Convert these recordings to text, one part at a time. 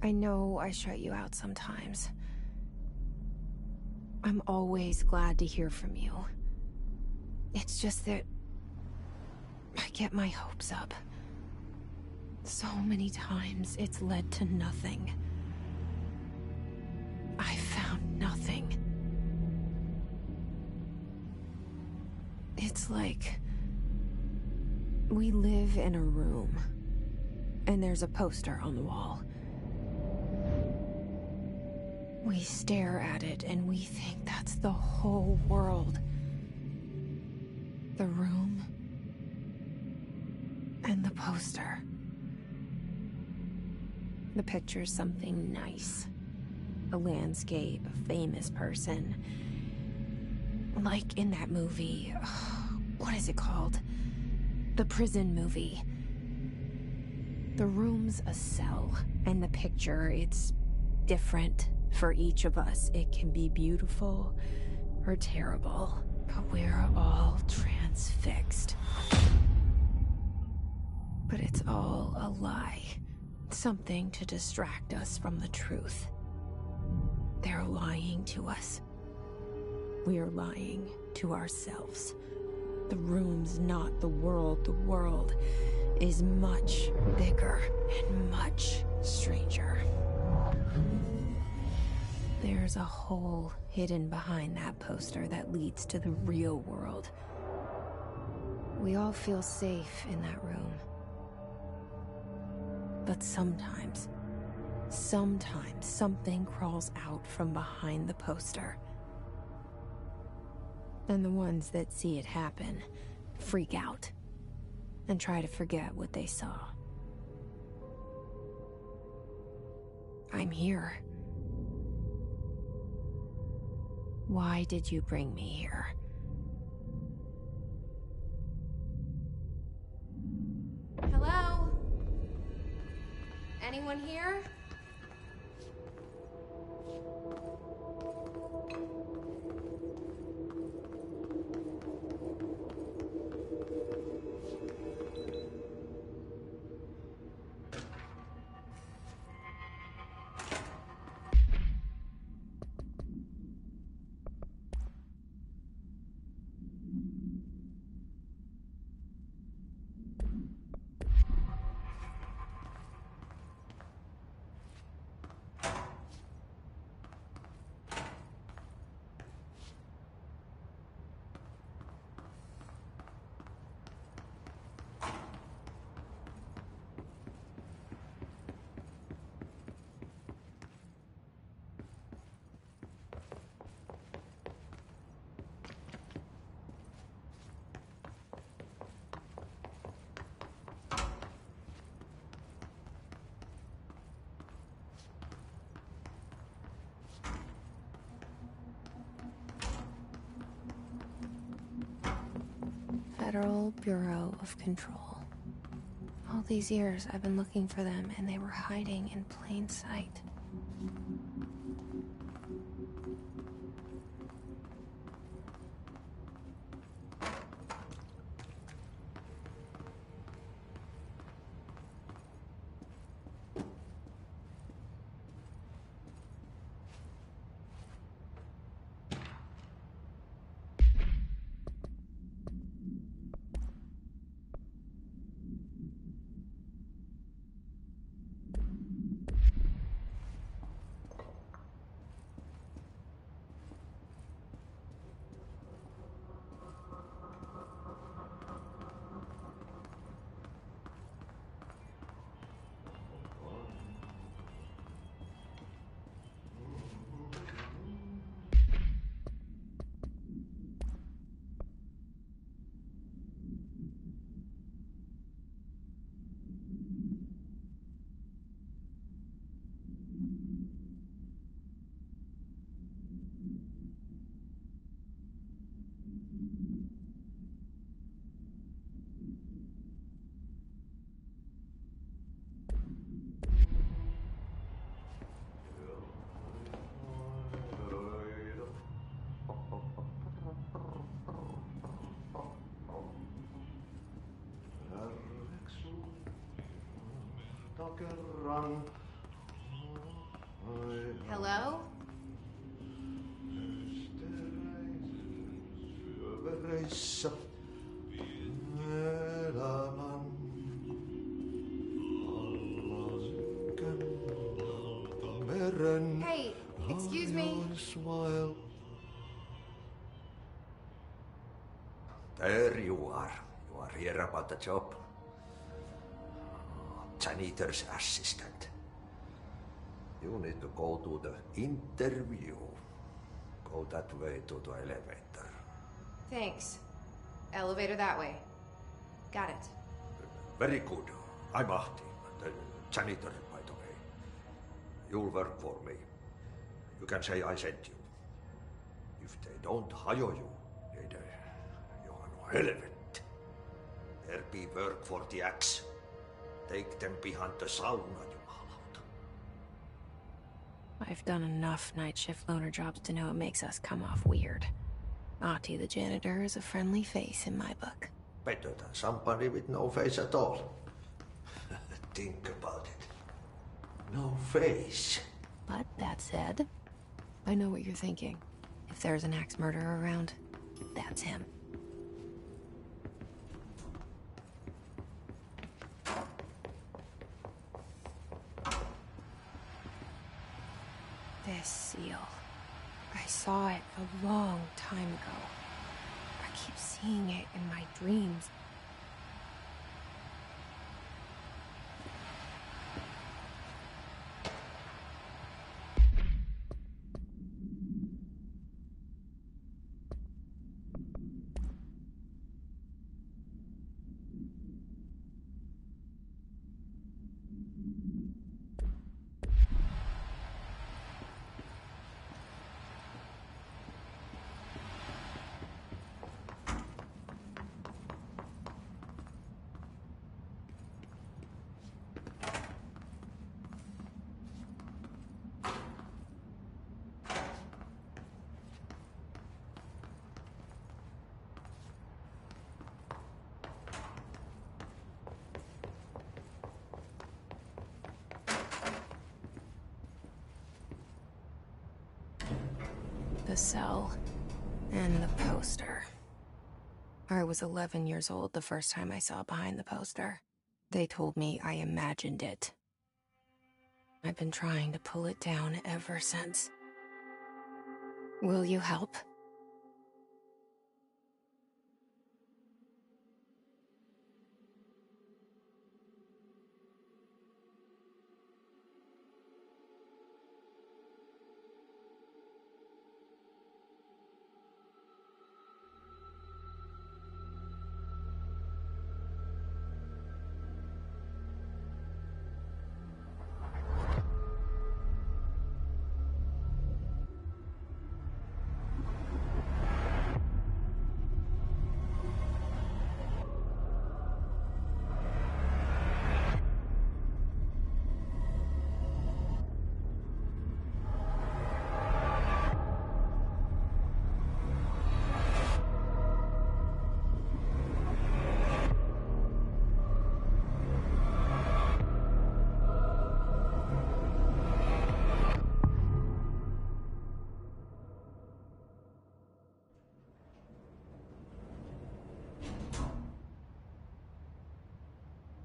I know I shut you out sometimes. I'm always glad to hear from you. It's just that I get my hopes up. So many times it's led to nothing. I found nothing. It's like we live in a room, and there's a poster on the wall. We stare at it and we think that's the whole world. The room and the poster. The picture's something nice. A landscape, a famous person. Like in that movie, what is it called? The prison movie. The room's a cell, and the picture, it's different for each of us. It can be beautiful or terrible, but we're all transfixed. But it's all a lie. Something to distract us from the truth. They're lying to us. We're lying to ourselves. The room's not the world. The world is much bigger and much stranger. There's a hole hidden behind that poster that leads to the real world. We all feel safe in that room. But sometimes something crawls out from behind the poster. And the ones that see it happen freak out and try to forget what they saw. I'm here. Why did you bring me here? Hello? Anyone here? Federal Bureau of Control. All these years I've been looking for them, and they were hiding in plain sight. Takerran Hello? Syövereissä elämän alla meren Hey, excuse me. harjoisvael. There you are. You are here about the job. Janitor's assistant. You need to go to the interview. Go that way to the elevator. Thanks. Elevator that way. Got it. Very good. I'm Ahti, the janitor, by the way. You'll work for me. You can say I sent you. If they don't hire you, then you are no helvet. There be work for the axe. Take them behind the sauna, jumalauta. I've done enough night shift loner jobs to know it makes us come off weird. Ahti the janitor is a friendly face in my book. Better than somebody with no face at all. Think about it. No face. But that said, I know what you're thinking. If there's an axe murderer around, that's him. This seal. I saw it a long time ago. I keep seeing it in my dreams. The cell. And the poster. I was 11 years old the first time I saw behind the poster. They told me I imagined it. I've been trying to pull it down ever since. Will you help?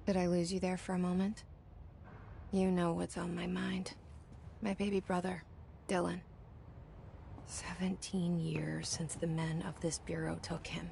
Did I lose you there for a moment? You know what's on my mind. My baby brother, Dylan. 17 years since the men of this bureau took him.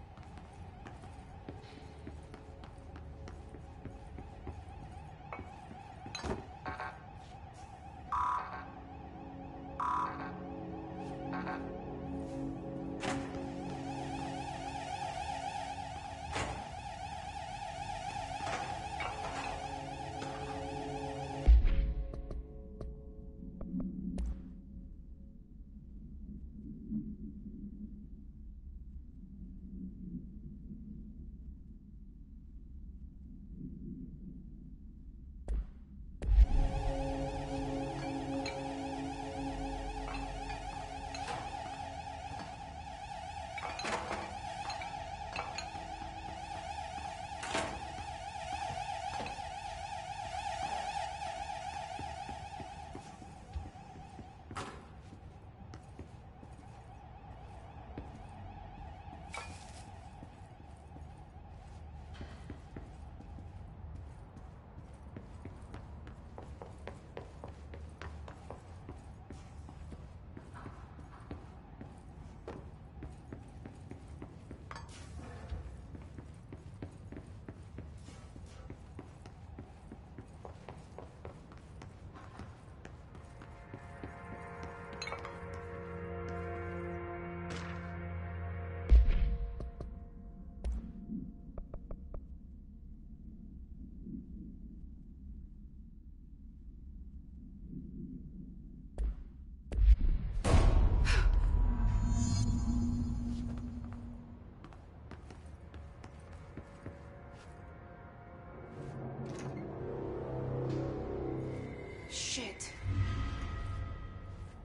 Shit.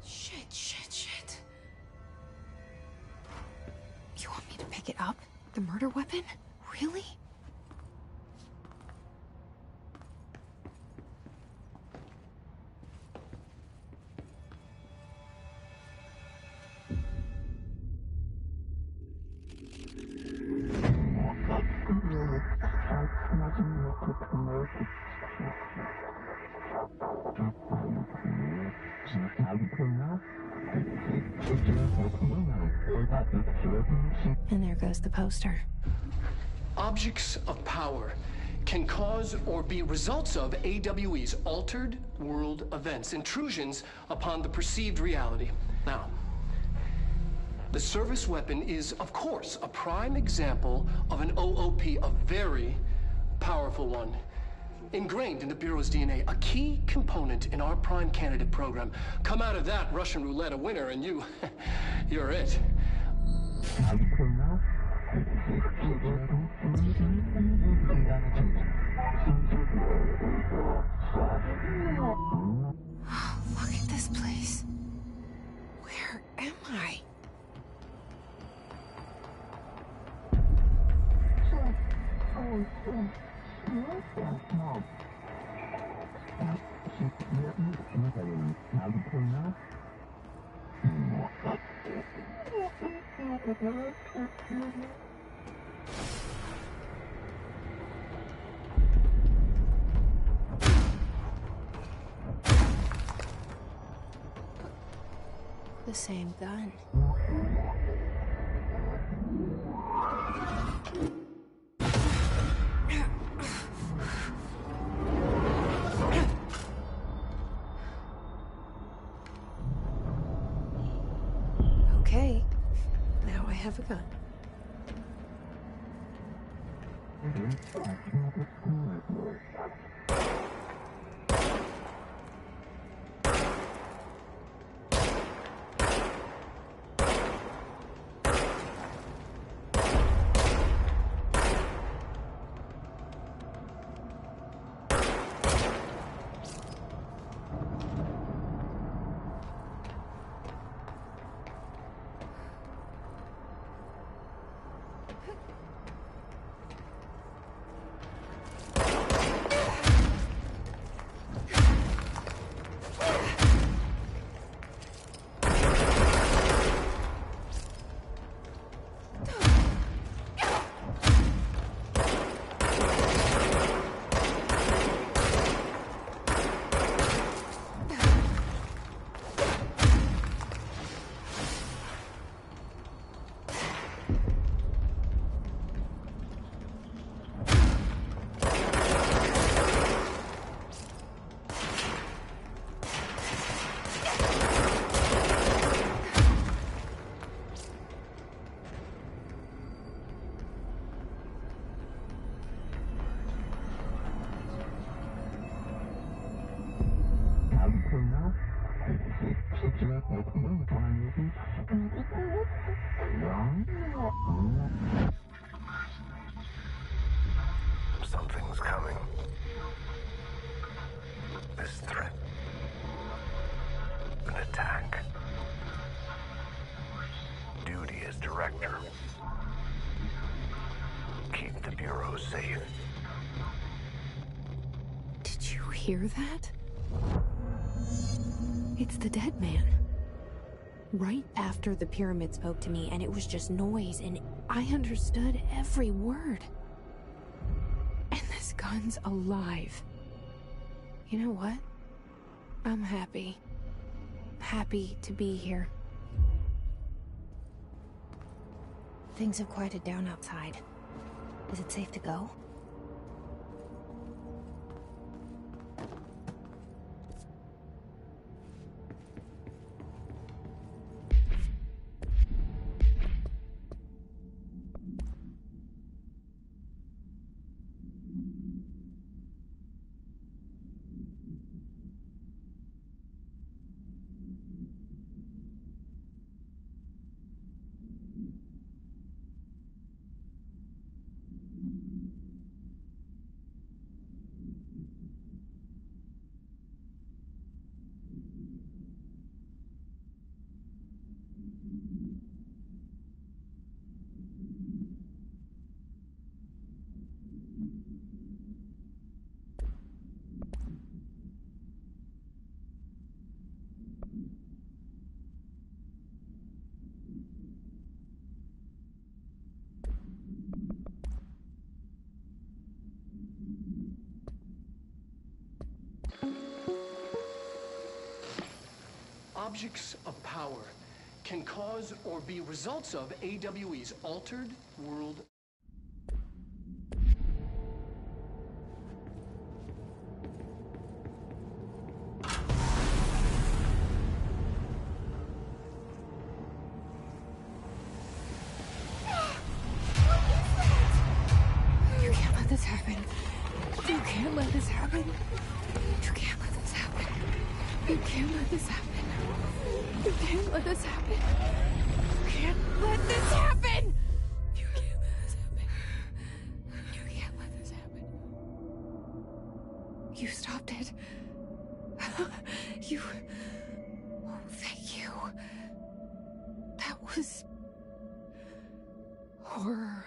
Shit. You want me to pick it up? The murder weapon? Really? And there goes the poster. Objects of power can cause or be results of AWE's altered world events, intrusions upon the perceived reality. Now, the service weapon is, of course, a prime example of an OOP, a very powerful one. Ingrained in the Bureau's DNA, a key component in our prime candidate program. Come out of that Russian roulette a winner and you're it. Look at this place. Where am I? The same gun. Okay, now I have a gun. Something's coming. This threat. An attack. Duty as director. Keep the Bureau safe. Did you hear that? It's the dead man. Right after the pyramid spoke to me, and it was just noise, and I understood every word. And this gun's alive. You know what? I'm happy. Happy to be here. Things have quieted down outside. Is it safe to go? objects of power can cause or be results of AWE's altered world. You can't let this happen. You can't let this happen. You can't let this happen. You can't let this happen. You can't let this happen. You can't let this happen. You can't let this happen. You can't let this happen. You stopped it. You... Oh, thank you. That was... horror.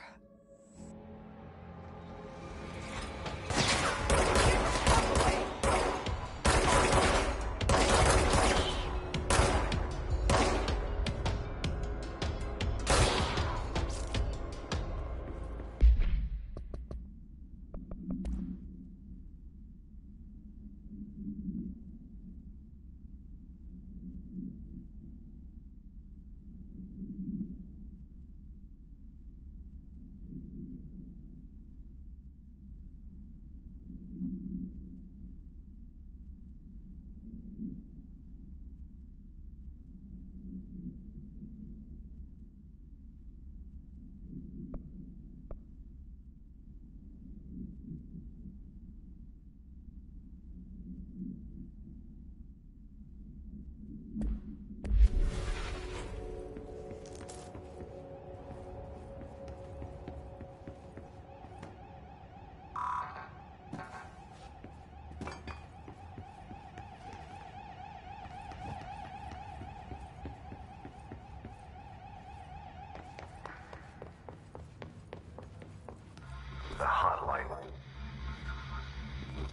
The hotline.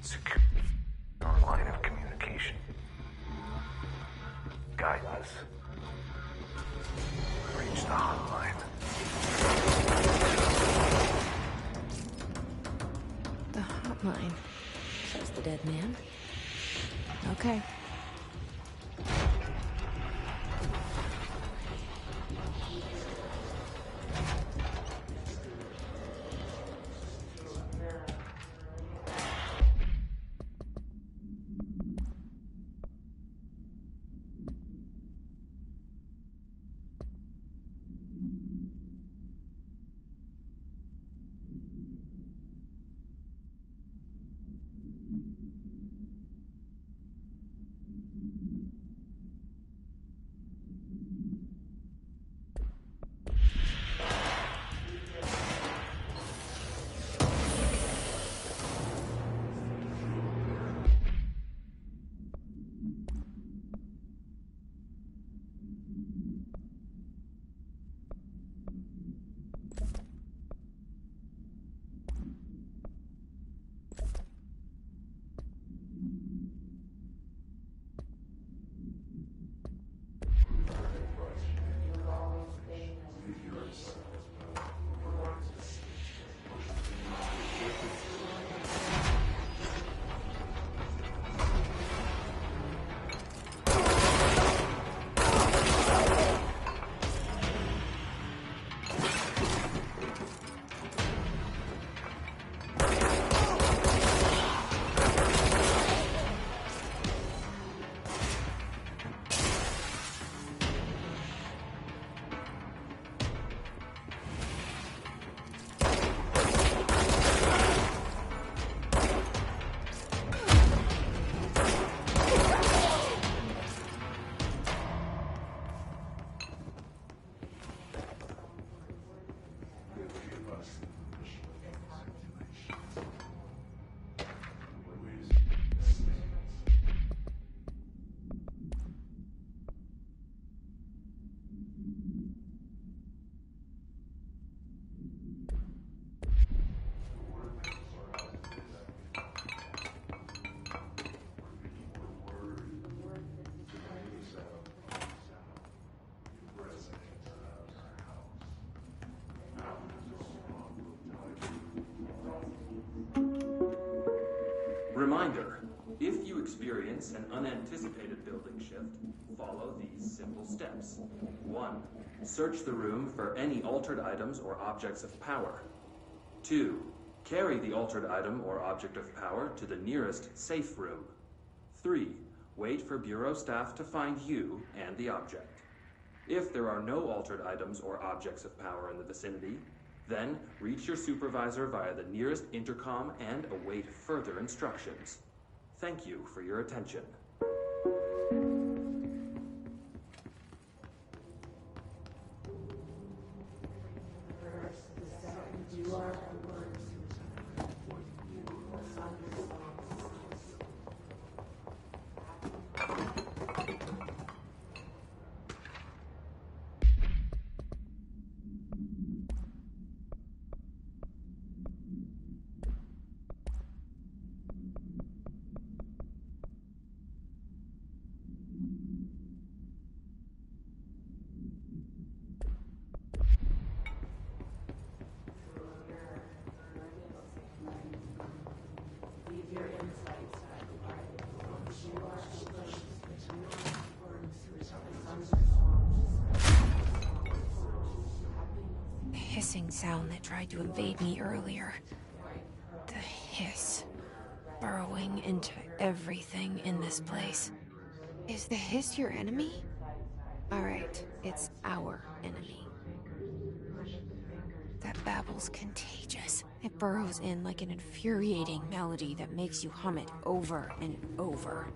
Secure our line of communication. Guidance. Reach the hotline. The hotline. She's the dead man. Okay. Reminder, if you experience an unanticipated building shift, follow these simple steps. 1. Search the room for any altered items or objects of power. 2. Carry the altered item or object of power to the nearest safe room. 3. Wait for Bureau staff to find you and the object. If there are no altered items or objects of power in the vicinity, then reach your supervisor via the nearest intercom and await further instructions. Thank you for your attention. Hissing sound that tried to invade me earlier. The hiss. Burrowing into everything in this place. Is the hiss your enemy? Alright, it's our enemy. That babble's contagious. It burrows in like an infuriating melody that makes you hum it over and over.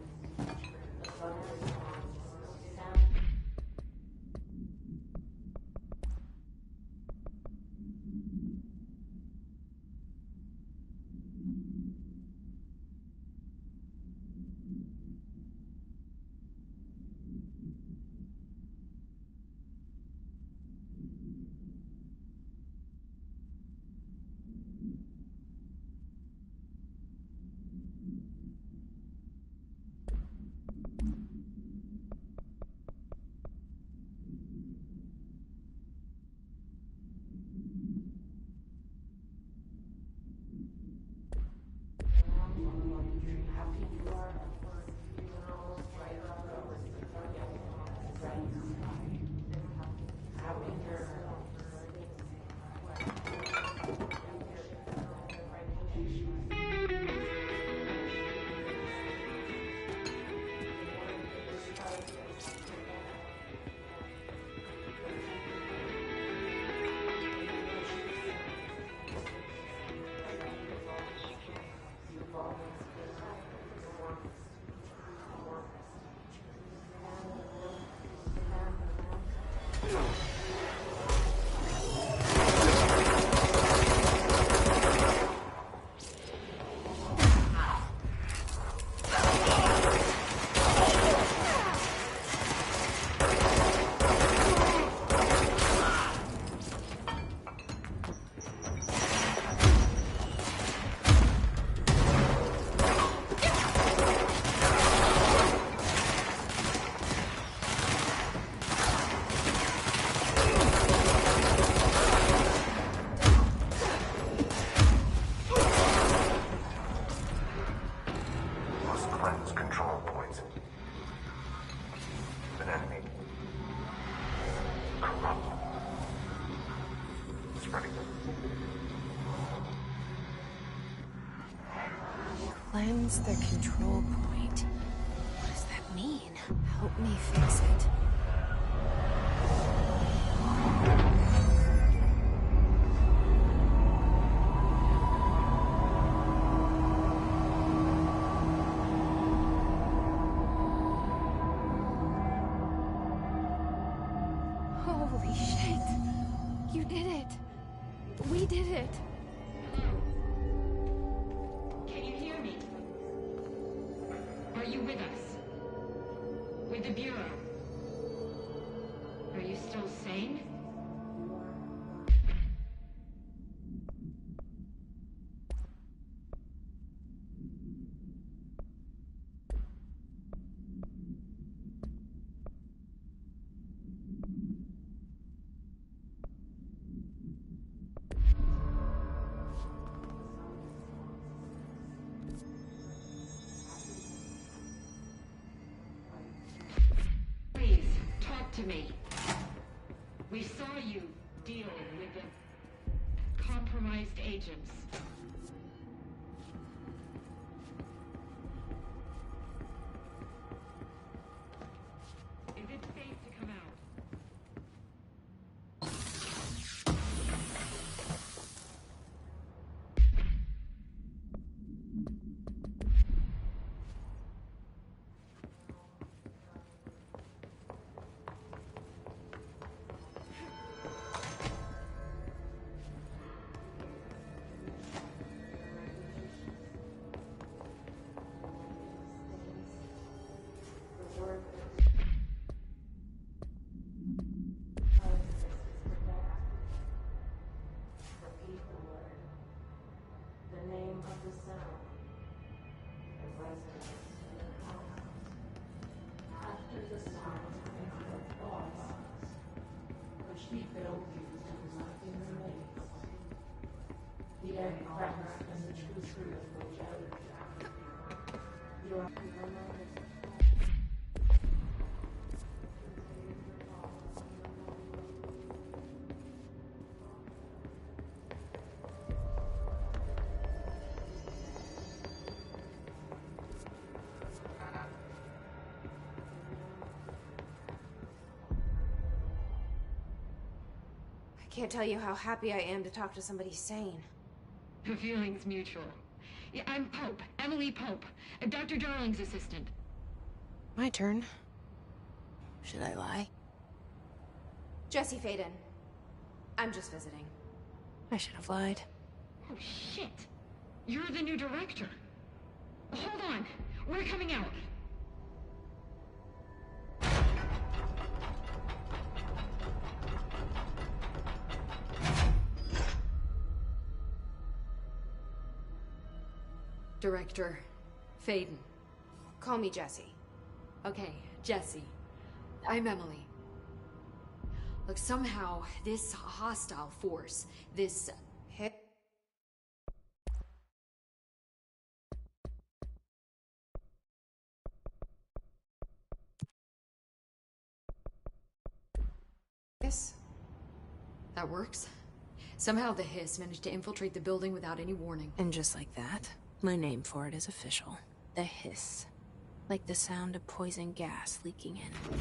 Cleanse the control point. What does that mean? Help me fix it. Holy shit! You did it! We did it! Can you hear me? Are you with us? With the Bureau? Are you still sane? to me. We saw you deal with the compromised agents. Is it safe to come out? I can't tell you how happy I am to talk to somebody sane. The feeling's mutual. Yeah, I'm Pope, Emily Pope, Dr. Darling's assistant. My turn. Should I lie? Jesse Faden. I'm just visiting. I should have lied. Oh, shit. You're the new director. Hold on. We're coming out. Director Faden. Call me Jesse. Okay, Jesse. I'm Emily. Look, somehow this hostile force, this Hit. This? that works. Somehow the Hiss managed to infiltrate the building without any warning. And just like that, my name for it is official. The Hiss. Like the sound of poison gas leaking in.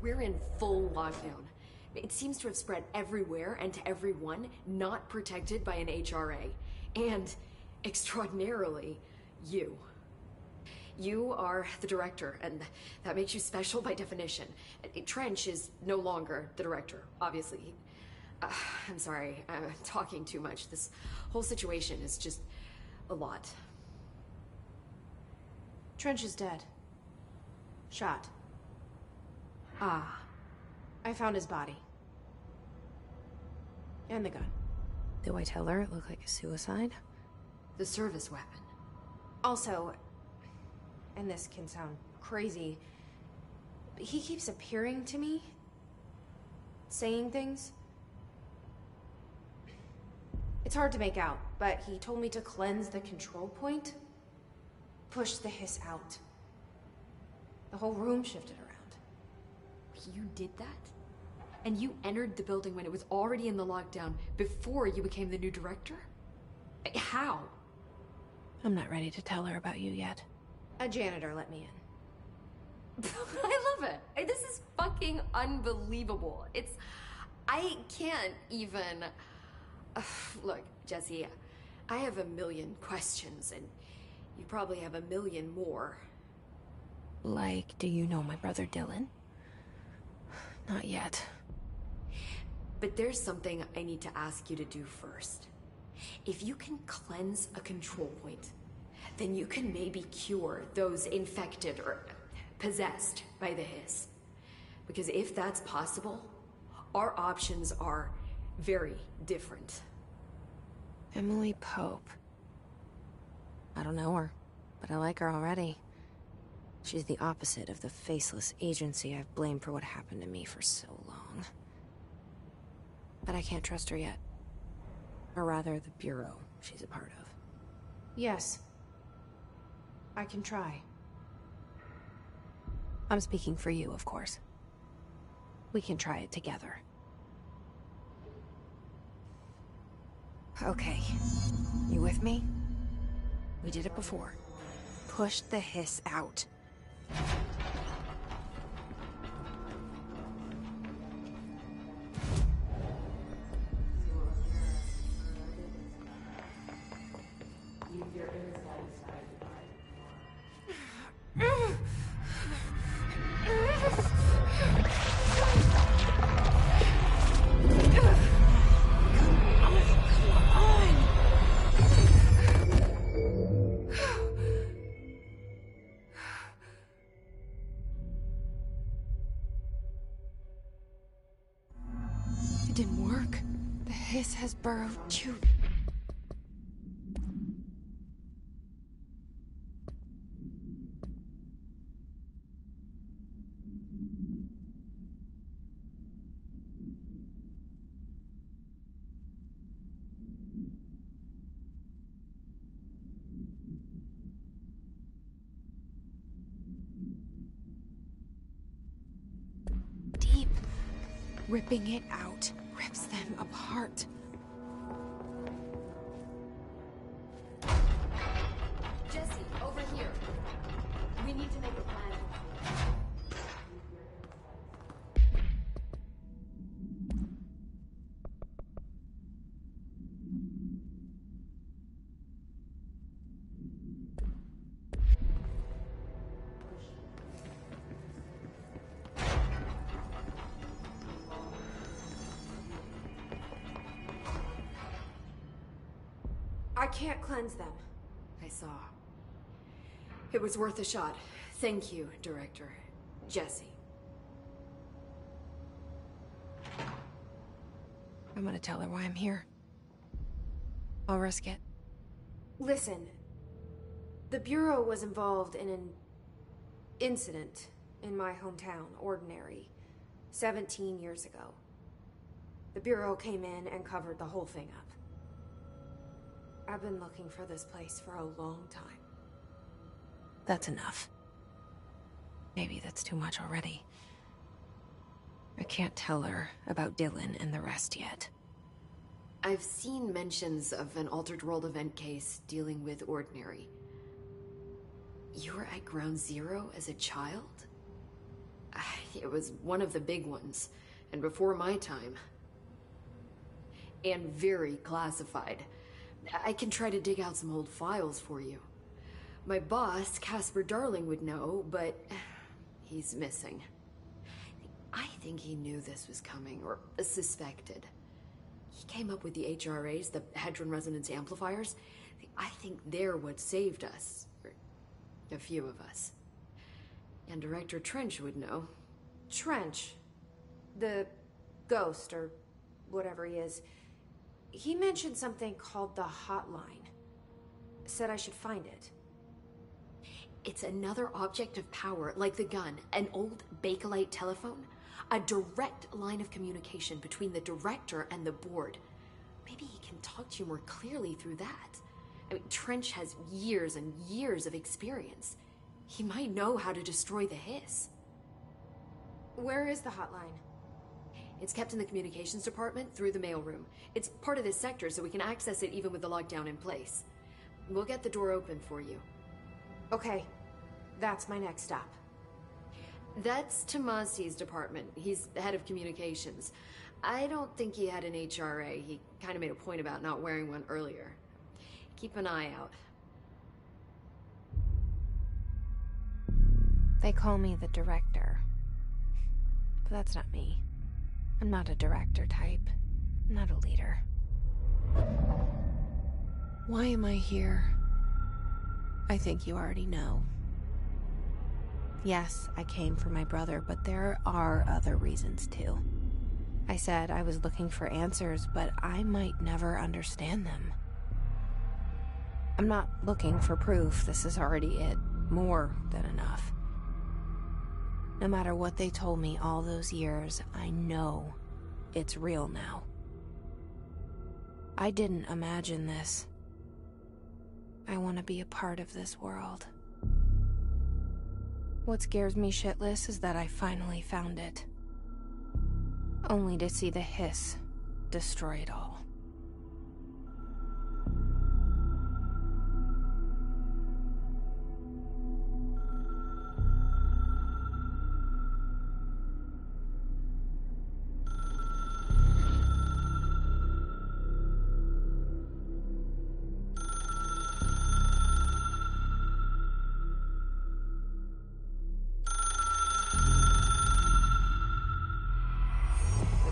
We're in full lockdown. It seems to have spread everywhere and to everyone not protected by an HRA. And, extraordinarily, you. You are the director, and that makes you special by definition. Trench is no longer the director, obviously. I'm sorry, I'm talking too much. This whole situation is just a lot. Trench is dead. Shot. Ah. I found his body. And the gun. Do I tell her it looked like a suicide? The service weapon. Also, and this can sound crazy, but he keeps appearing to me, saying things. It's hard to make out, but he told me to cleanse the control point, push the Hiss out. The whole room shifted around. You did that? And you entered the building when it was already in the lockdown before you became the new director? How? I'm not ready to tell her about you yet. A janitor let me in. I love it. This is fucking unbelievable. I can't even... Look, Jesse, I have a million questions, and you probably have a million more. Like, do you know my brother Dylan? Not yet. But there's something I need to ask you to do first. If you can cleanse a control point, then you can maybe cure those infected or possessed by the Hiss. Because if that's possible, our options are very different. Emily Pope. I don't know her, but I like her already. She's the opposite of the faceless agency I've blamed for what happened to me for so long. But I can't trust her yet. Or rather, the Bureau she's a part of. Yes. I can try. I'm speaking for you, of course. We can try it together. Okay. You with me? We did it before. Push the hiss out. It didn't work. The hiss has burrowed too. Deep. Ripping it out rips them apart. Jesse, over here. We need to make a plan. I can't cleanse them. I saw. It was worth a shot. Thank you, Director. Jesse. I'm gonna tell her why I'm here. I'll risk it. Listen. The Bureau was involved in an incident in my hometown, Ordinary, 17 years ago. The Bureau came in and covered the whole thing up. I've been looking for this place for a long time. That's enough. Maybe that's too much already. I can't tell her about Dylan and the rest yet. I've seen mentions of an Altered World event case dealing with Ordinary. You were at Ground Zero as a child? It was one of the big ones, and before my time. And very classified. I can try to dig out some old files for you. My boss, Casper Darling, would know, but he's missing. I think he knew this was coming, or suspected. He came up with the HRAs, the Hadron Resonance Amplifiers. I think they're what saved us. Or a few of us. And Director Trench would know. Trench? The ghost, or whatever he is. He mentioned something called the Hotline. Said I should find it. It's another object of power, like the gun, an old Bakelite telephone. A direct line of communication between the Director and the board. Maybe he can talk to you more clearly through that. I mean, Trench has years and years of experience. He might know how to destroy the hiss. Where is the hotline? It's kept in the communications department through the mailroom. It's part of this sector, so we can access it even with the lockdown in place. We'll get the door open for you. Okay, that's my next stop. That's Tomasi's department. He's the head of communications. I don't think he had an HRA. He kind of made a point about not wearing one earlier. Keep an eye out. They call me the Director. But that's not me. I'm not a director type. I'm not a leader. Why am I here? I think you already know. Yes, I came for my brother, but there are other reasons too. I said I was looking for answers, but I might never understand them. I'm not looking for proof. This is already it. More than enough. No matter what they told me all those years, I know it's real now. I didn't imagine this. I want to be a part of this world. What scares me shitless is that I finally found it. only to see the hiss destroy it all.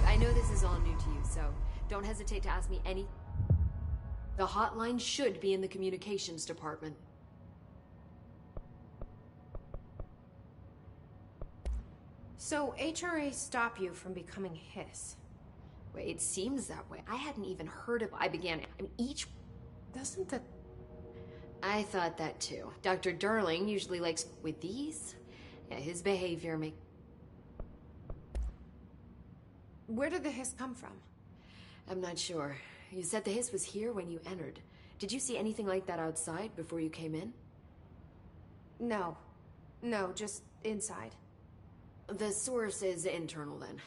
I know this is all new to you, so don't hesitate to ask me any... The hotline should be in the communications department. So HRA stop you from becoming Hiss? Wait, it seems that way. I hadn't even heard of... I mean, each... Doesn't the... I thought that too. Dr. Darling usually likes... With these? Yeah, his behavior make... Where did the hiss come from? I'm not sure. You said the hiss was here when you entered. Did you see anything like that outside before you came in? No. No, just inside. The source is internal then.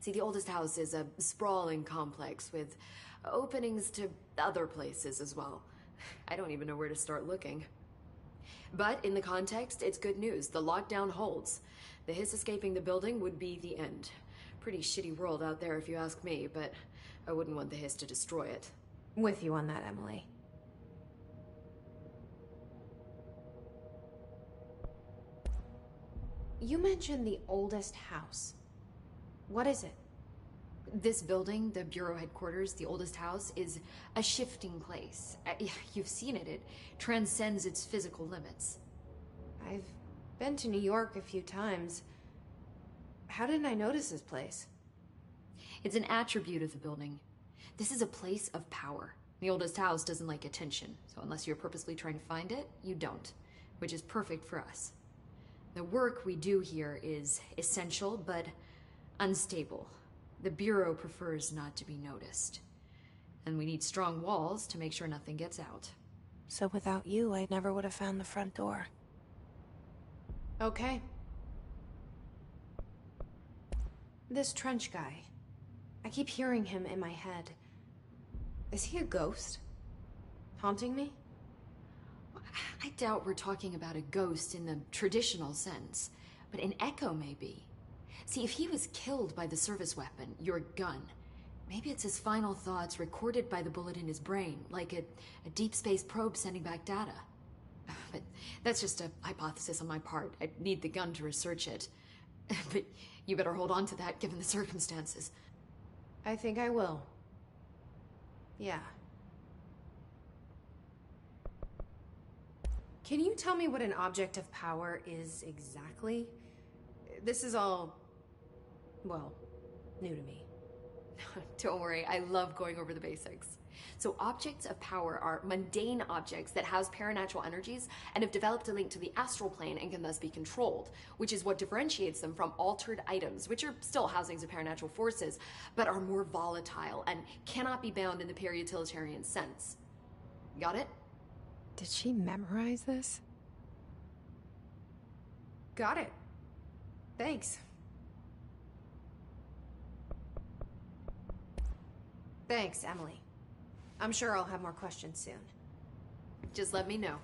See, the oldest house is a sprawling complex with openings to other places as well. I don't even know where to start looking. But in the context, it's good news. The lockdown holds. The hiss escaping the building would be the end. Pretty shitty world out there if you ask me, but I wouldn't want the hiss to destroy it. With you on that, Emily. You mentioned the oldest house. What is it? This building, the Bureau headquarters, the oldest house, is a shifting place. You've seen it. It transcends its physical limits. I've been to New York a few times. How didn't I notice this place? It's an attribute of the building. This is a place of power. The oldest house doesn't like attention, so unless you're purposely trying to find it, you don't, which is perfect for us. The work we do here is essential, but unstable. The Bureau prefers not to be noticed. And we need strong walls to make sure nothing gets out. So without you, I never would have found the front door. Okay. This Trench guy. I keep hearing him in my head. Is he a ghost? Haunting me? I doubt we're talking about a ghost in the traditional sense, but an echo maybe. See, if he was killed by the service weapon, your gun, maybe it's his final thoughts recorded by the bullet in his brain, like a deep space probe sending back data. But that's just a hypothesis on my part. I'd need the gun to research it. But you better hold on to that given the circumstances. I think I will. Yeah. Can you tell me what an object of power is exactly? This is all, well, new to me. Don't worry, I love going over the basics. So objects of power are mundane objects that house paranatural energies and have developed a link to the astral plane and can thus be controlled, which is what differentiates them from altered items, which are still housings of paranatural forces, but are more volatile and cannot be bound in the peri-utilitarian sense. Got it? Did she memorize this? Got it. Thanks. Thanks, Emily. I'm sure I'll have more questions soon. Just let me know.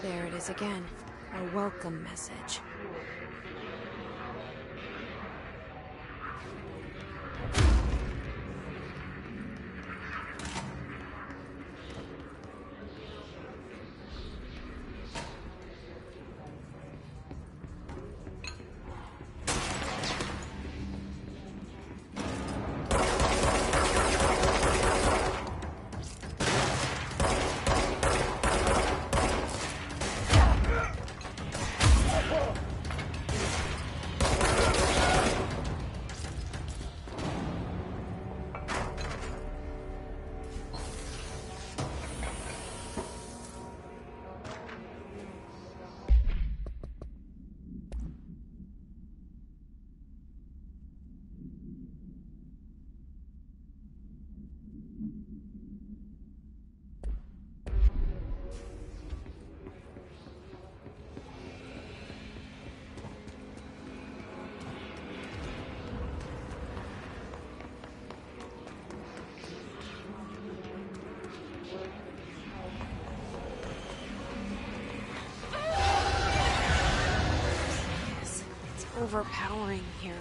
There it is again. A welcome message. Overpowering here.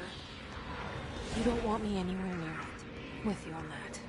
You don't want me anywhere near it. With you on that.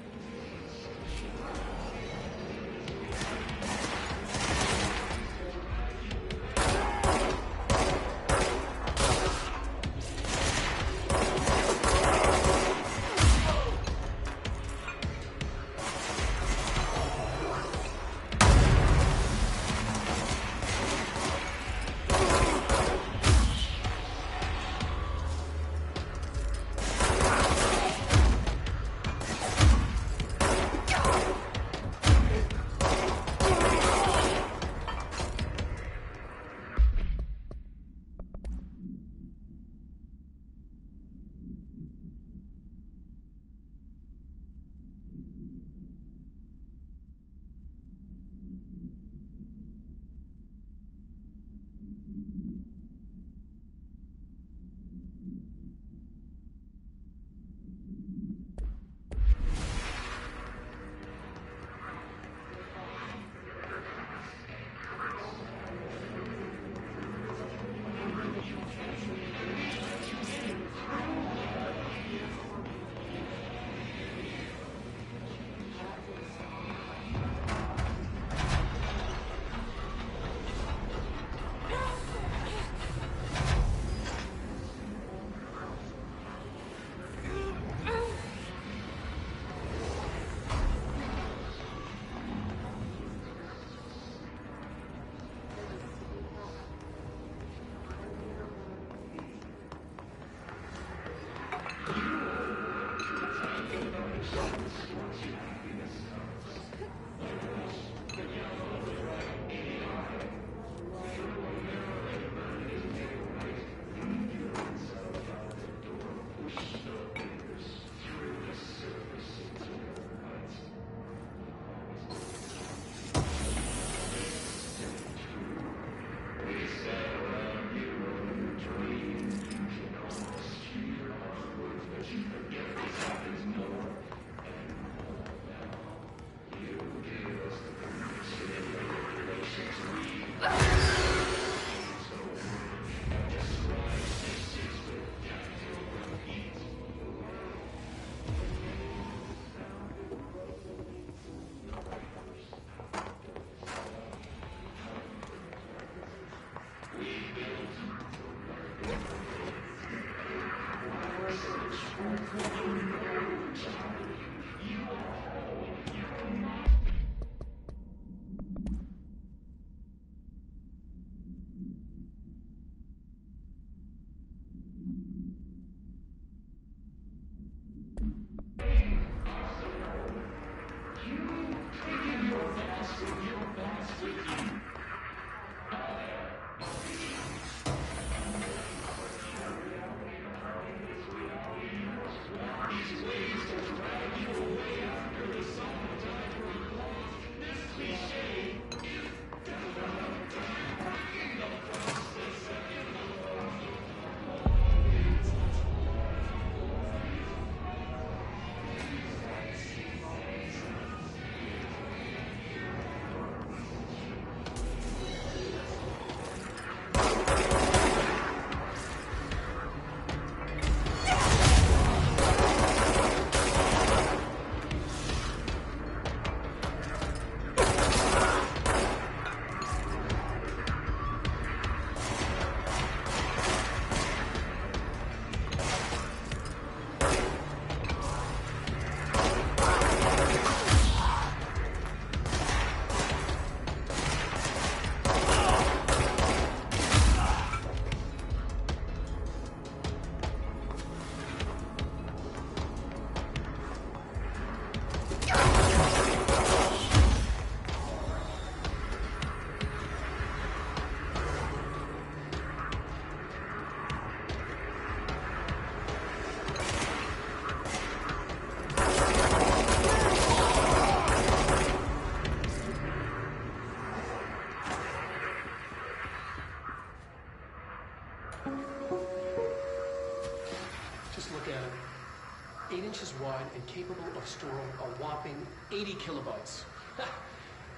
at it. 8 inches wide and capable of storing a whopping 80 kilobytes.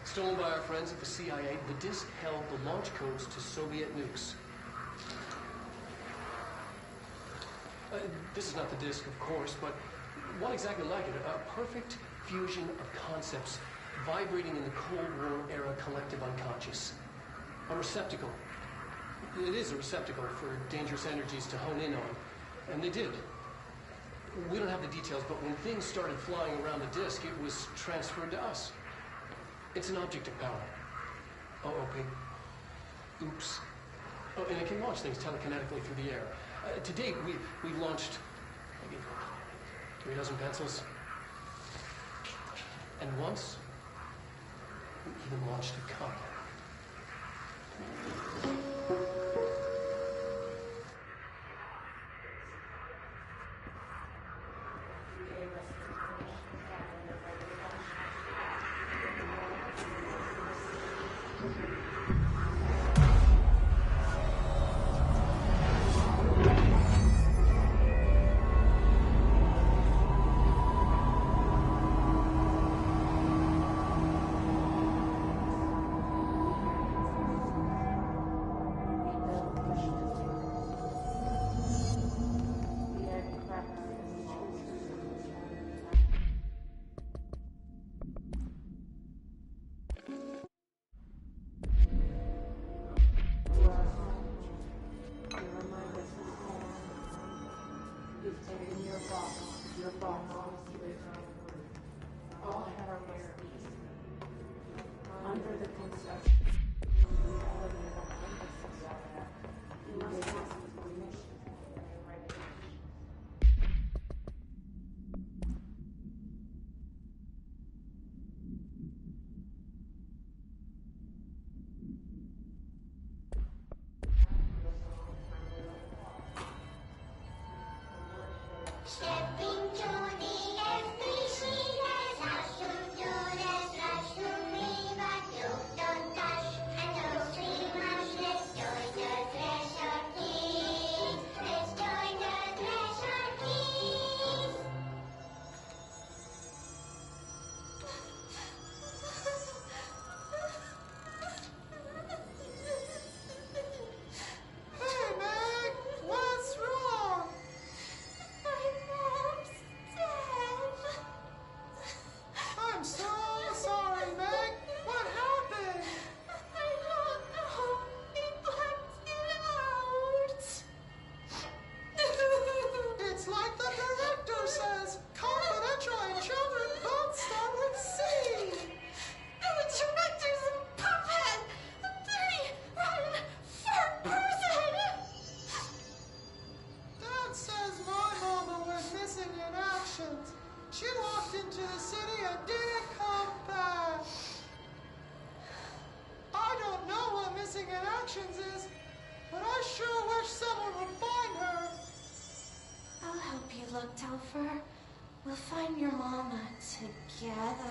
Stolen by our friends at the CIA, the disk held the launch codes to Soviet nukes. This is not the disk, of course, but one exactly like it. A perfect fusion of concepts vibrating in the Cold War era collective unconscious. A receptacle. It is a receptacle for dangerous energies to hone in on. And they did. We don't have the details, but when things started flying around the disk, it was transferred to us. It's an object of power. OOP. Oops. Oh, and it can launch things telekinetically through the air. To date, we've launched maybe 3 dozen pencils. And once, we even launched a cup. Look, Telfer, we'll find your mama together.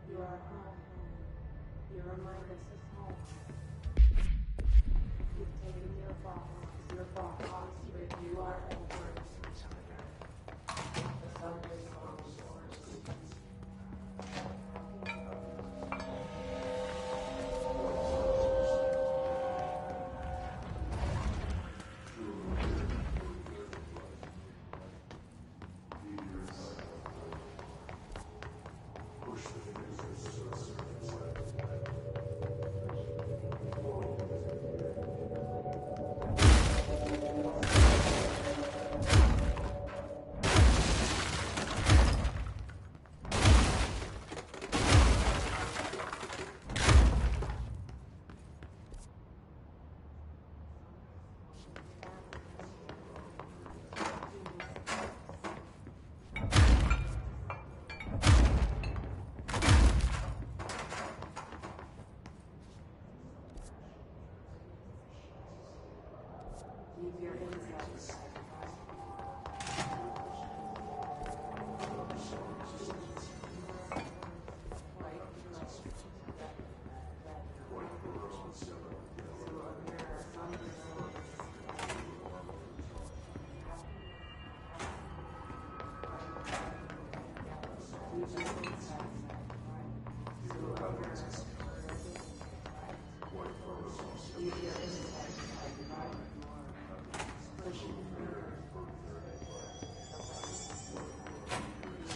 You are home. You remind us of home. You've taken your box with you are over. The sun is on the shores. Leave your insides.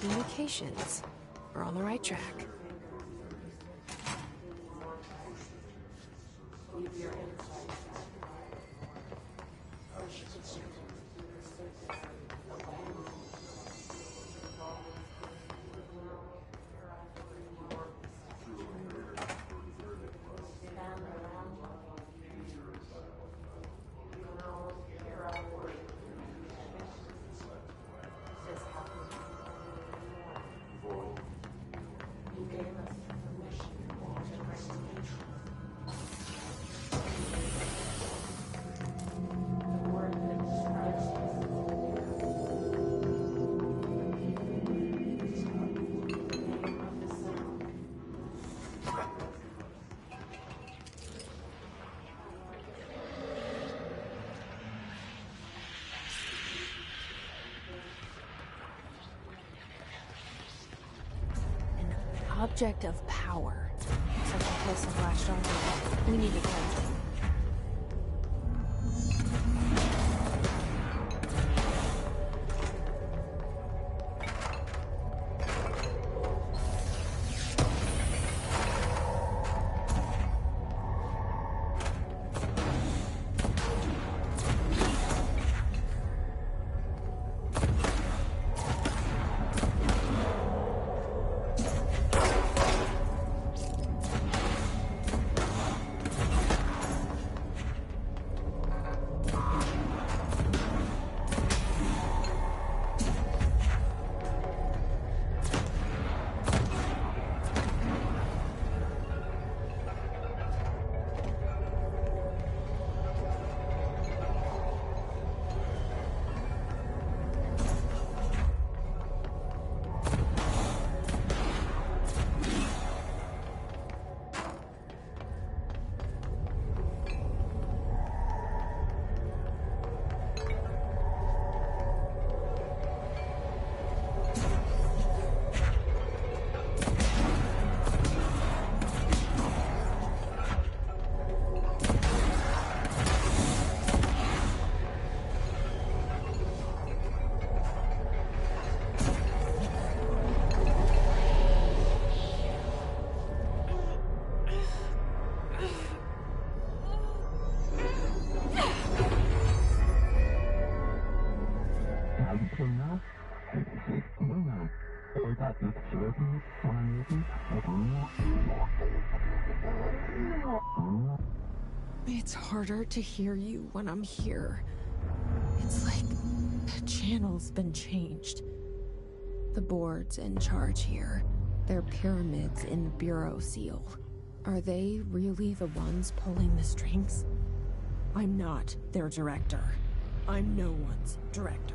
Communications. We're on the right track. Object of power. Looks like the place has latched onto it. We need to catch it. It's harder to hear you when I'm here. It's like the channel's been changed. The board's in charge here. They're pyramids in the Bureau seal. Are they really the ones pulling the strings? I'm not their director. I'm no one's director.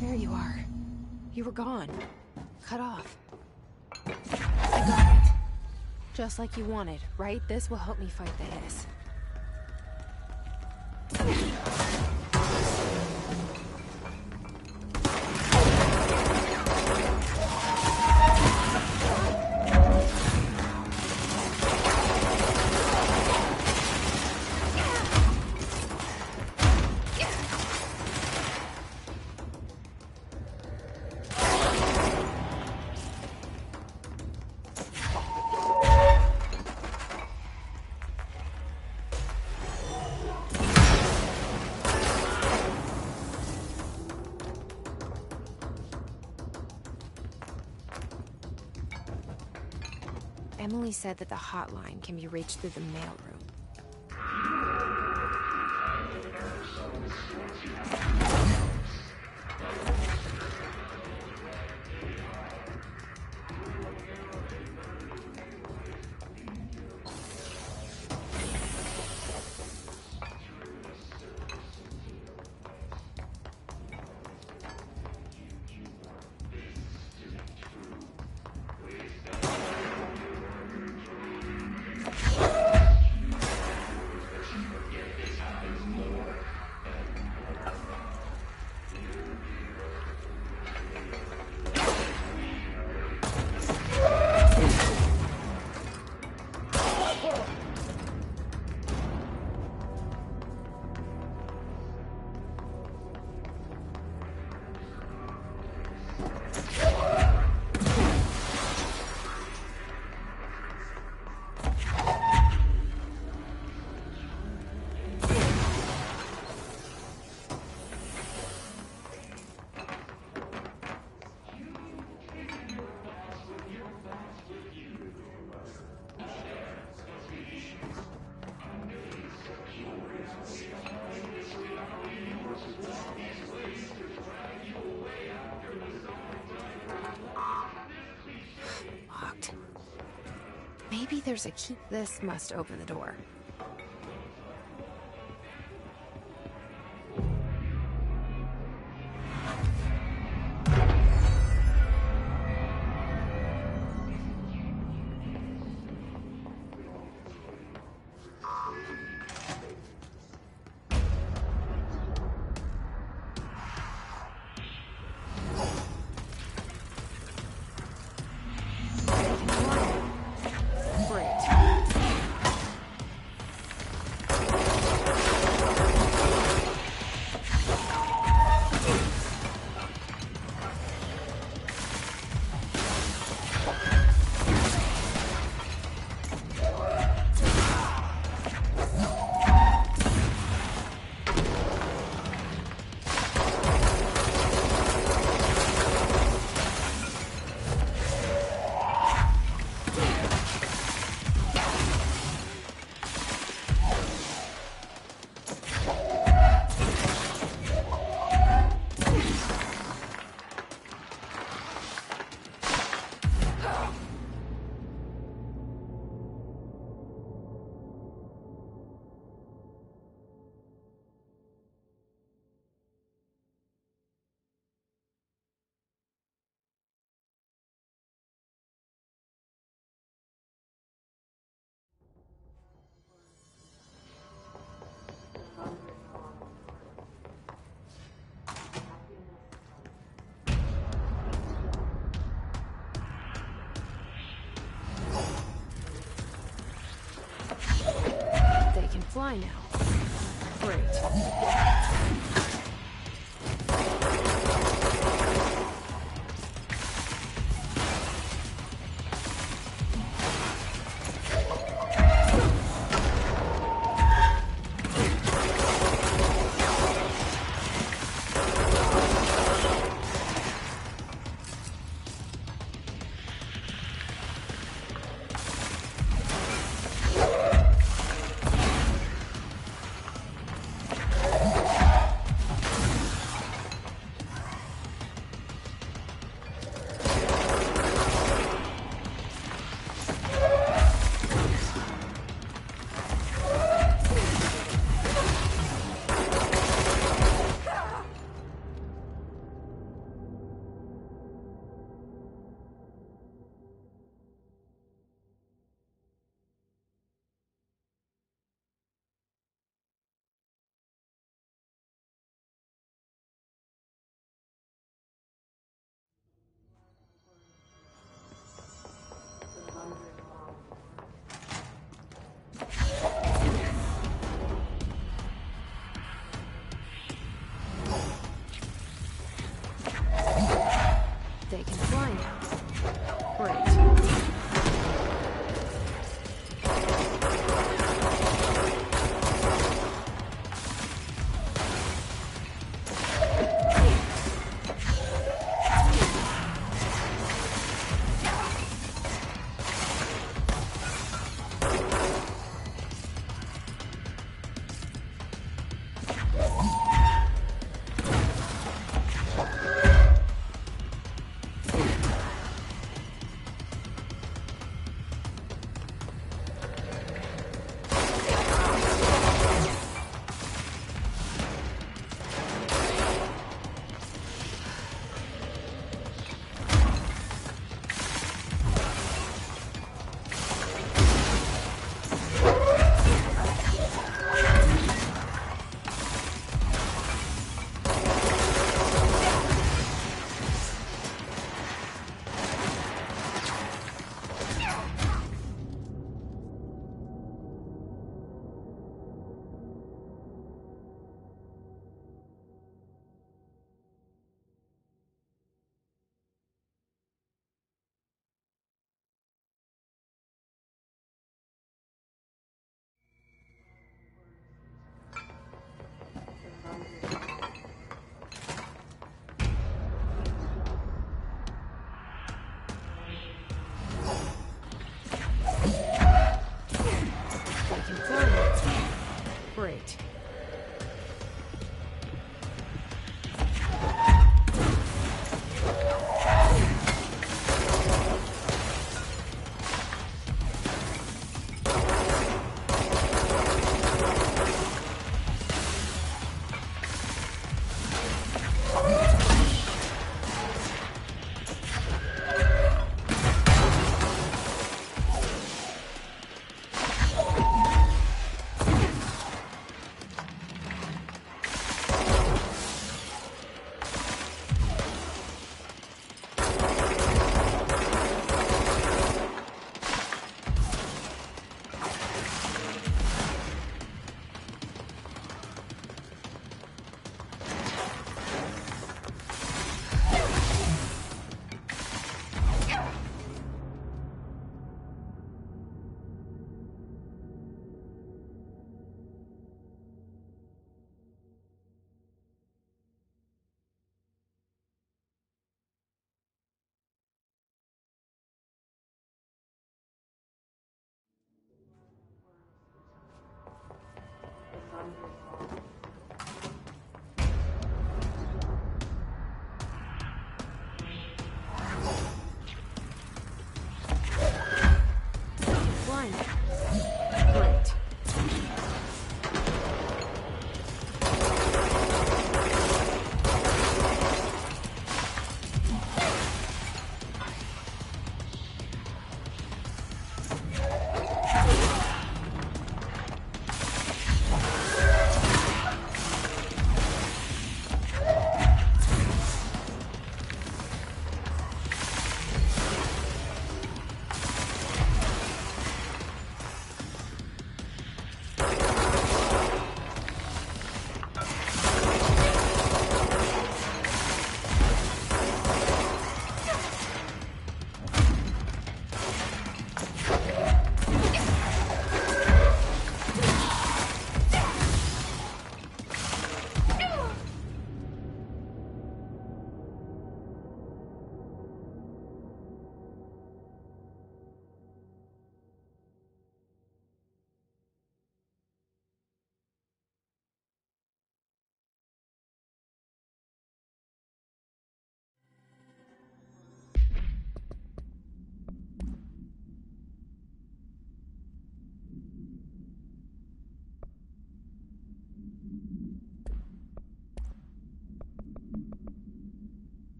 There you are. You were gone. Cut off. I got it. Just like you wanted, right? This will help me fight the hiss. Emily said that the hotline can be reached through the mailroom. Maybe there's a key. This must open the door. I know. Great.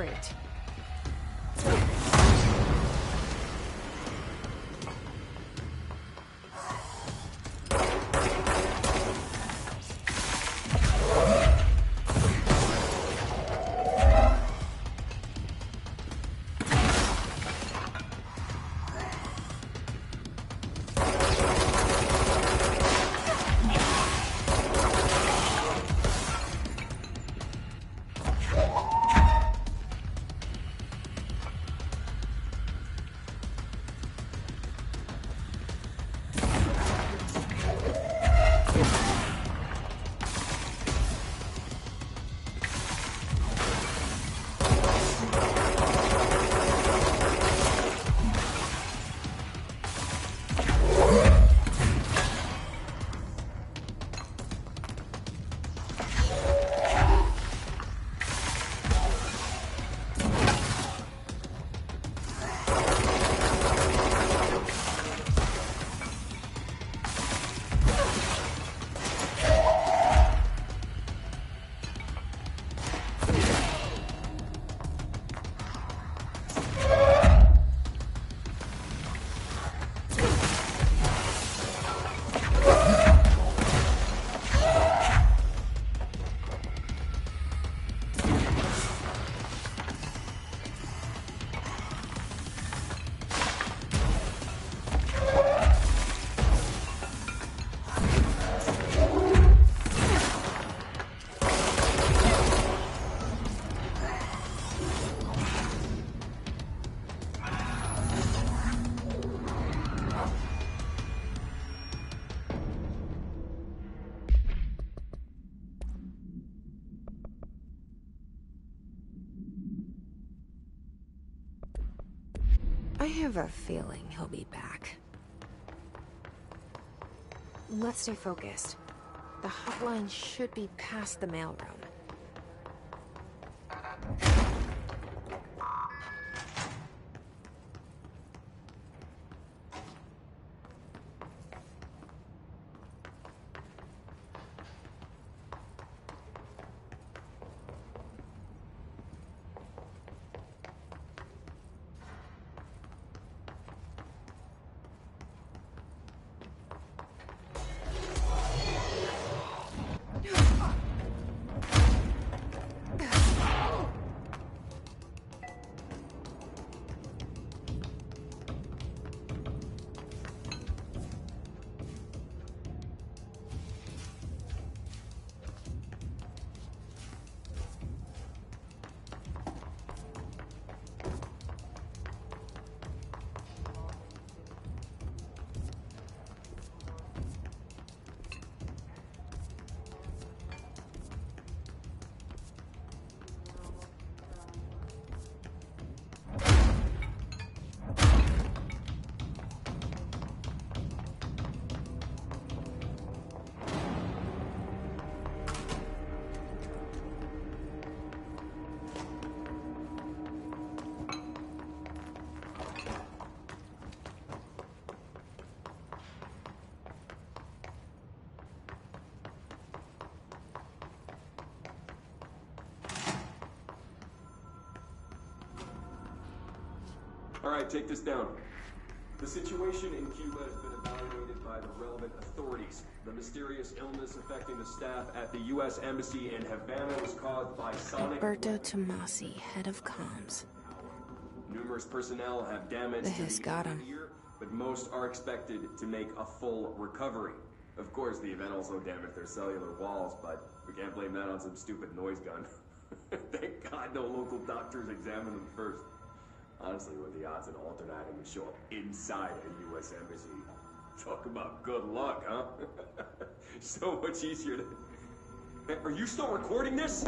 Great. I have a feeling he'll be back. Let's stay focused. The hotline should be past the mailroom. All right, take this down. The situation in Cuba has been evaluated by the relevant authorities. The mysterious illness affecting the staff at the U.S. Embassy in Havana was caused by sonic... Alberto Tomasi, head of comms. Numerous personnel have damage The to Hiss got him. ear, but most are expected to make a full recovery. Of course, the event also damaged their cellular walls, but we can't blame that on some stupid noise gun. Thank God no local doctors examined them first. Honestly, what are the odds an alternate item would show up inside a U.S. embassy? Talk about good luck, huh? So much easier to... Hey, are you still recording this?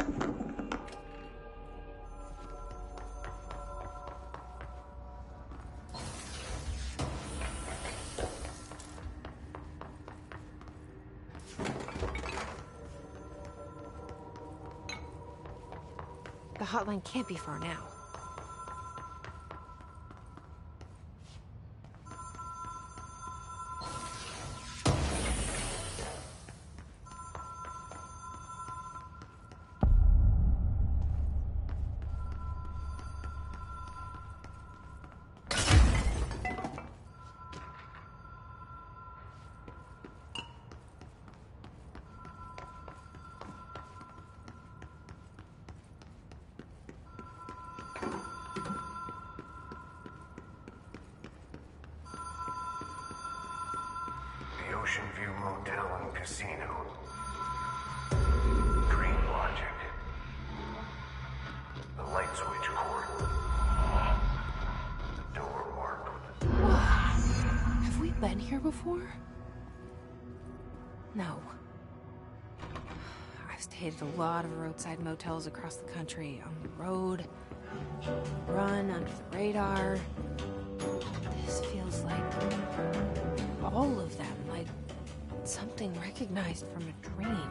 The hotline can't be far now. Lakeview Motel and Casino. Dream Logic. The light switch cord. The door marked with Have we been here before? No. I've stayed at a lot of roadside motels across the country, on the road, run under the radar. This feels like all of them, like something recognized from a dream.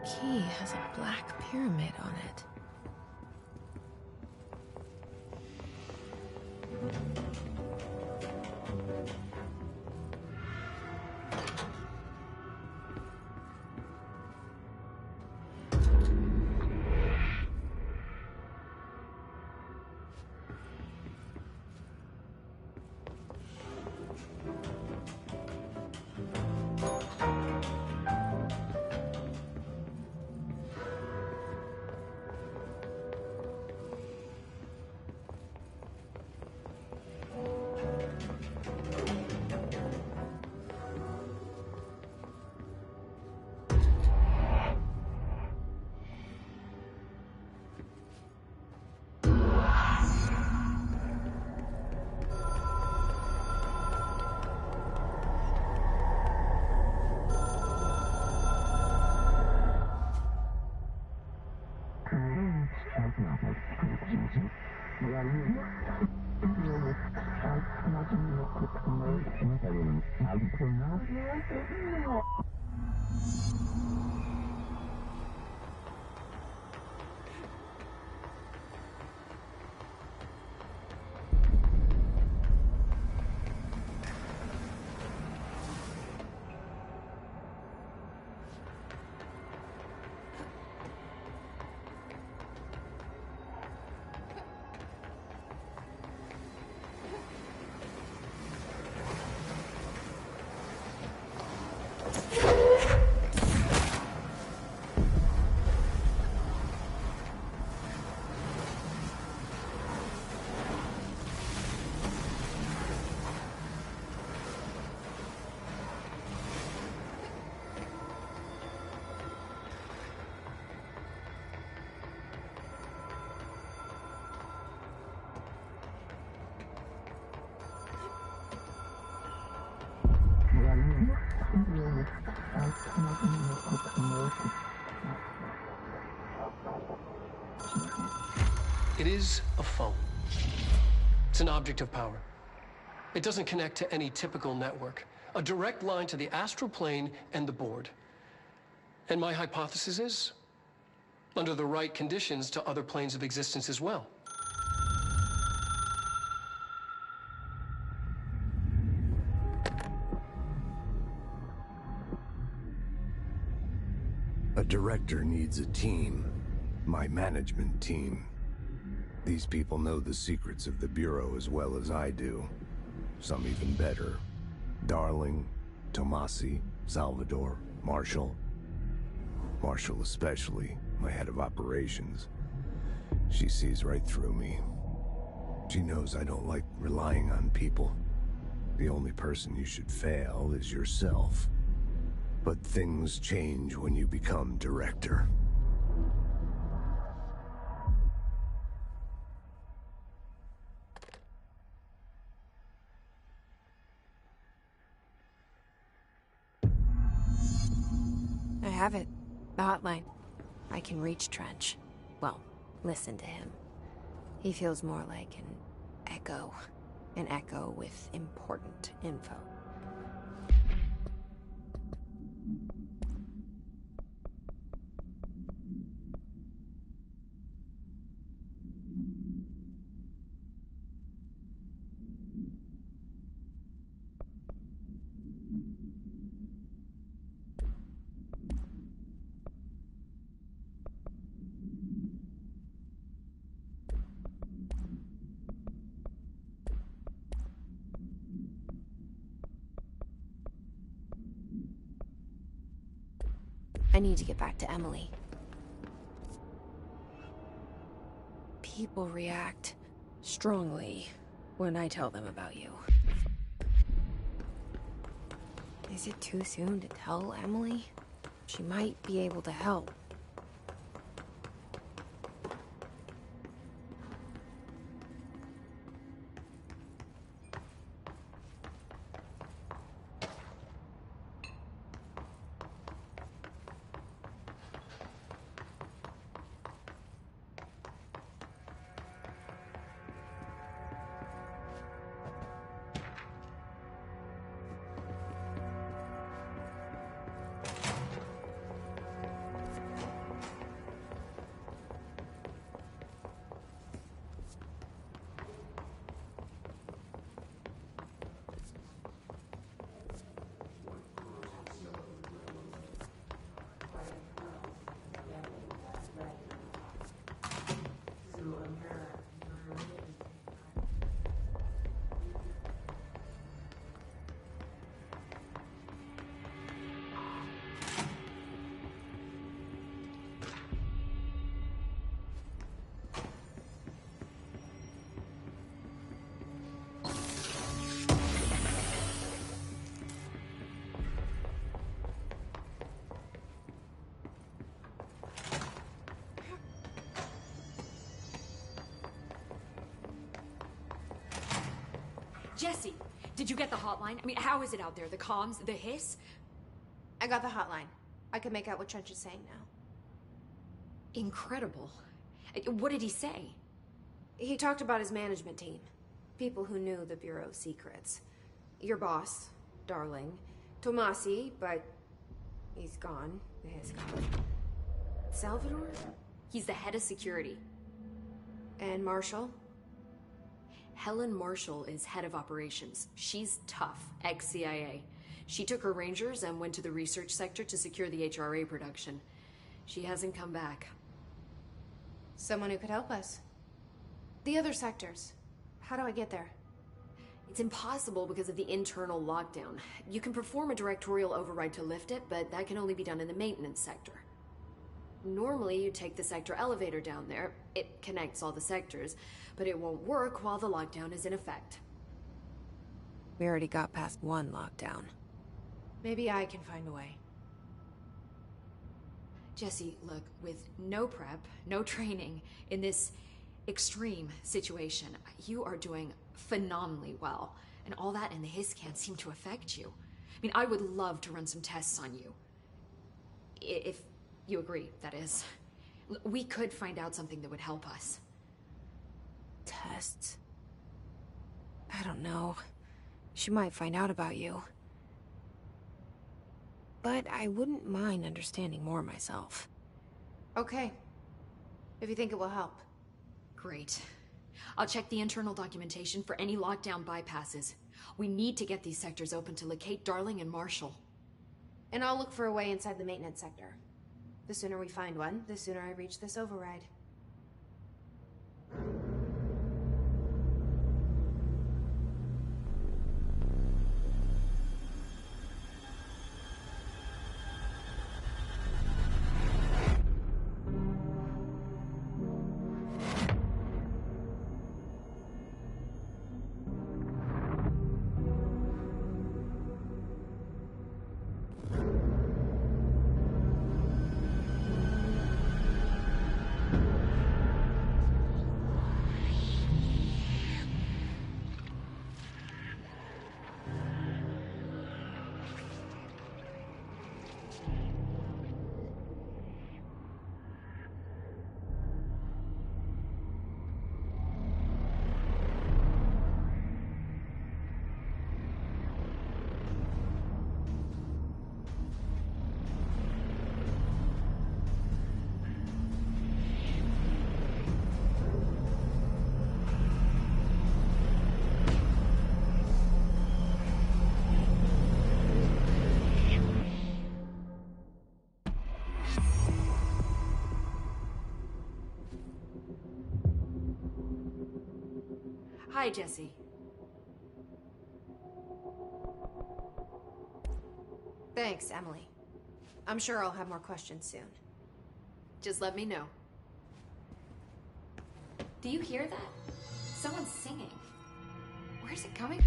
Key has a black pyramid on it. It is a phone. It's an object of power. It doesn't connect to any typical network. A direct line to the astral plane and the board. And my hypothesis is, under the right conditions, to other planes of existence as well. A director needs a team. My management team. These people know the secrets of the Bureau as well as I do. Some even better. Darling, Tomasi, Salvador, Marshall. Marshall especially, my head of operations. She sees right through me. She knows I don't like relying on people. The only person you should fail is yourself. But things change when you become director. I have it. The hotline. I can reach Trench. Well, listen to him. He feels more like an echo. An echo with important info. I need to get back to Emily. People react strongly when I tell them about you. Is it too soon to tell Emily? She might be able to help. Jesse, did you get the hotline? I mean, how is it out there? The comms, the hiss? I got the hotline. I can make out what Trench is saying now. Incredible. What did he say? He talked about his management team. People who knew the Bureau's secrets. Your boss, Darling. Tomasi, but he's gone. The hiss gone. Salvador? He's the head of security. And Marshall? Helen Marshall is head of operations. She's tough, ex-CIA. She took her Rangers and went to the research sector to secure the HRA production. She hasn't come back. Someone who could help us. The other sectors. How do I get there? It's impossible because of the internal lockdown. You can perform a directorial override to lift it, but that can only be done in the maintenance sector. Normally, you take the sector elevator down there. It connects all the sectors, but it won't work while the lockdown is in effect. We already got past one lockdown. Maybe I can find a way. Jesse, look, with no prep, no training, in this extreme situation, you are doing phenomenally well. And all that and the hiss can't seem to affect you. I mean, I would love to run some tests on you. If you agree, that is. We could find out something that would help us. Tests? I don't know. She might find out about you. But I wouldn't mind understanding more myself. Okay, if you think it will help. Great. I'll check the internal documentation for any lockdown bypasses. We need to get these sectors open to locate Darling and Marshall. And I'll look for a way inside the maintenance sector. The sooner we find one, the sooner I reach this override. Hi, Jesse. Thanks, Emily. I'm sure I'll have more questions soon. Just let me know. Do you hear that? Someone's singing. Where's it coming?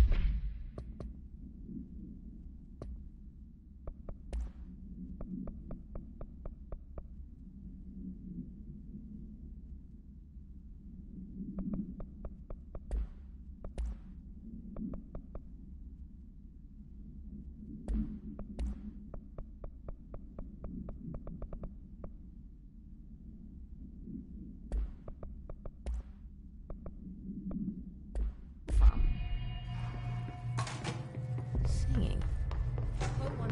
Singing.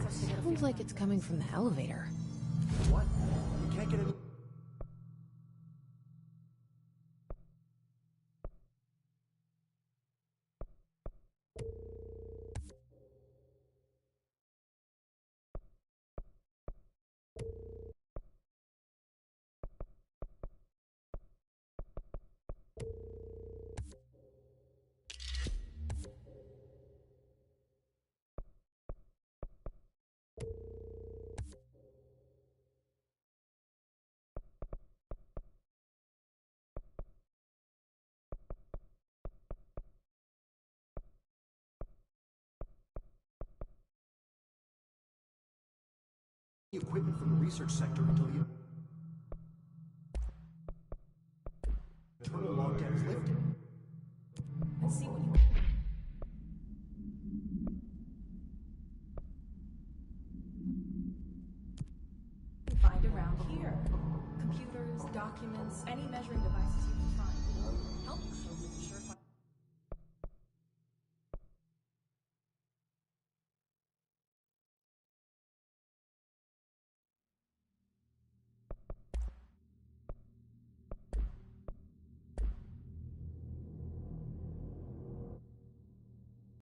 Sounds like it's coming from the elevator. What? We can't get any... equipment from the research sector until the internal lockdown is lifted. And see what you can find around here. Computers, documents, any measuring devices